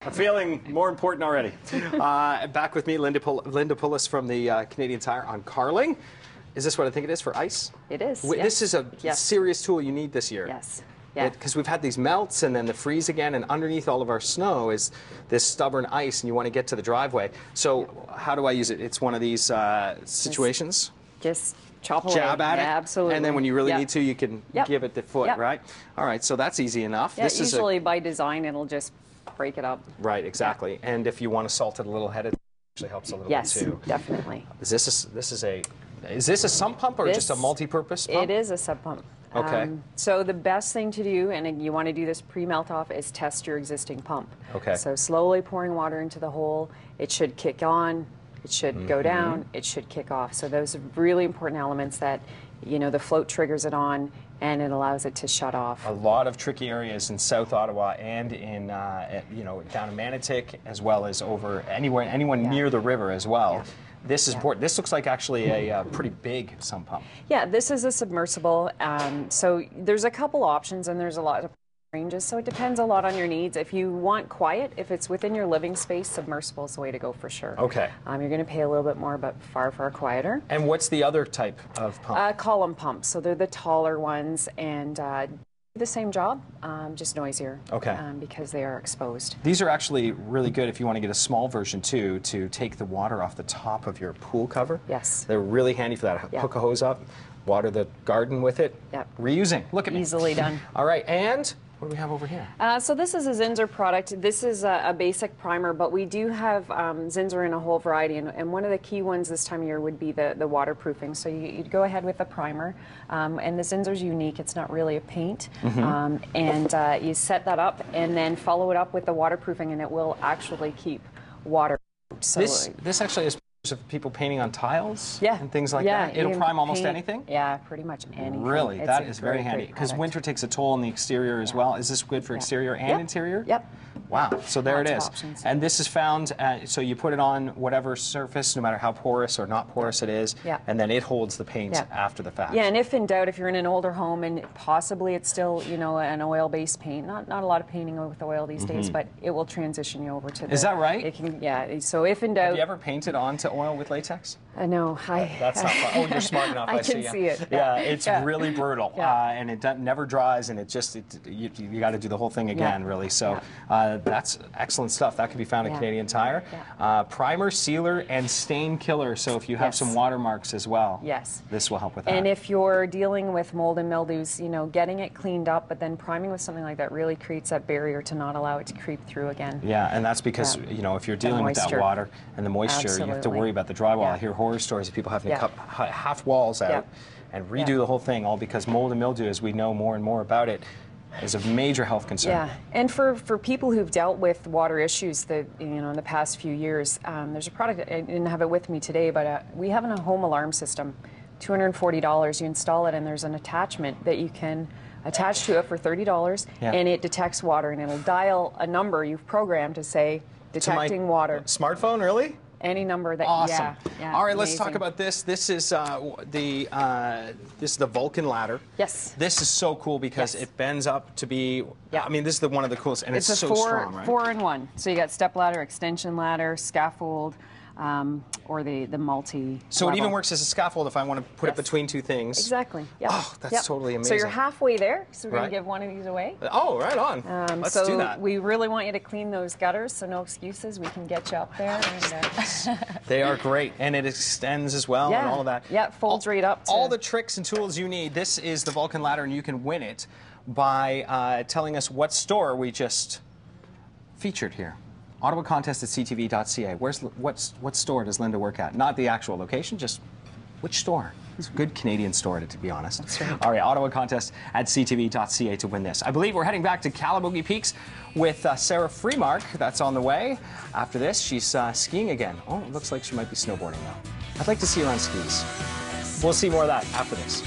I'm feeling more important already. Back with me, Linda Pullis from the Canadian Tire on carling. Is this what I think it is for ice? It is. This is a serious tool you need this year. Yes. Yeah. Because we've had these melts and then the freeze again, and underneath all of our snow is this stubborn ice, and you want to get to the driveway. So how do I use it? It's one of these situations. Just chop away. Jab at it. Absolutely. And then when you really need to, you can give it the foot, right? All right, so that's easy enough. Yeah, usually by design, it'll just break it up. Right, exactly. Yeah. And if you want to salt it a little ahead, it actually helps a little bit too. Yes, definitely. Is this a sump pump or just a multi-purpose pump? It is a sub pump. Okay. So the best thing to do, and you want to do this pre-melt off, is test your existing pump. Okay. So slowly pouring water into the hole. It should kick on. It should go down. It should kick off. So those are really important elements that, you know, the float triggers it on, and it allows it to shut off. A lot of tricky areas in South Ottawa and in, you know, down in Manotick, as well as over anyone near the river as well. Yeah. This is important. This looks like actually a pretty big sump pump. Yeah, this is a submersible. So there's a couple options, and there's a lot of ranges. So it depends a lot on your needs. If you want quiet, if it's within your living space, submersible is the way to go for sure. Okay. You're going to pay a little bit more, but far, far quieter. And what's the other type of pump? Column pumps. So they're the taller ones, and the same job, just noisier. Okay. Because they are exposed. These are actually really good if you want to get a small version too, to take the water off the top of your pool cover. Yes. They're really handy for that. Hook a hose up, water the garden with it. Yep. Reusing. Look at me. Easily done. All right, and what do we have over here? So this is a Zinsser product. This is a basic primer, but we do have Zinsser in a whole variety, and one of the key ones this time of year would be the waterproofing. So you'd go ahead with the primer, and the Zinsser's unique. It's not really a paint, and you set that up, and then follow it up with the waterproofing, and it will actually keep water. So this actually is of people painting on tiles and things like that. It'll prime almost anything? Yeah, pretty much anything. Really? That is very handy. Because winter takes a toll on the exterior as well. Is this good for exterior and interior? Yep. Wow. So there it is. Options. And this is found, so you put it on whatever surface, no matter how porous or not porous it is, and then it holds the paint after the fact. Yeah, and if in doubt, if you're in an older home and possibly it's still, you know, an oil-based paint, not a lot of painting with oil these days, but it will transition you over to the... Is that right? It can, yeah, so if in doubt... Have you ever painted onto oil with latex? No, That's not fun. Oh, you're smart enough. I can see it. Yeah, it's really brutal, and it never dries, and you got to do the whole thing again, really. So that's excellent stuff. That can be found at Canadian Tire. Primer, sealer, and stain killer. So if you have some watermarks as well, this will help with that. And if you're dealing with mold and mildews, you know, getting it cleaned up, but then priming with something like that really creates that barrier to not allow it to creep through again. Yeah, and that's because you know, if you're dealing with that water and the moisture, you have to worry about the drywall. I hear horror stories of people having to cut half walls out and redo the whole thing, all because mold and mildew, as we know more and more about it, is a major health concern. Yeah, and for people who've dealt with water issues that, you know, in the past few years, there's a product, I didn't have it with me today, but we have a home alarm system, $240. You install it, and there's an attachment that you can attach to it for $30, and it detects water, and it'll dial a number you've programmed to say, detecting water. Smartphone, really? Any number that awesome. All right, let's amazing. talk about this. This is the Vulcan Ladder. Yes. This is so cool because it bends up to be. I mean, this is one of the coolest, and it's so strong, right? 4-in-1. So you got step ladder, extension ladder, scaffold, or the multi. So it even works as a scaffold if I want to put it between two things. Exactly. Yeah. Oh, that's totally amazing. So you're halfway there. So we're going to give one of these away. Oh, right on. Let's do that. We really want you to clean those gutters, so no excuses. We can get you up there. And, they are great, and it extends as well, and all of that. Yeah, it folds right up. All the tricks and tools you need. This is the Vulcan Ladder, and you can win it by telling us what store we just featured here. Ottawa contest at ctv.ca. What store does Linda work at? Not the actual location, just which store? It's a good Canadian store, to be honest. That's right. All right, Ottawa contest at ctv.ca to win this. I believe we're heading back to Calabogie Peaks with Sarah Freemark. That's on the way. After this, she's skiing again. Oh, it looks like she might be snowboarding now. I'd like to see her on skis. We'll see more of that after this.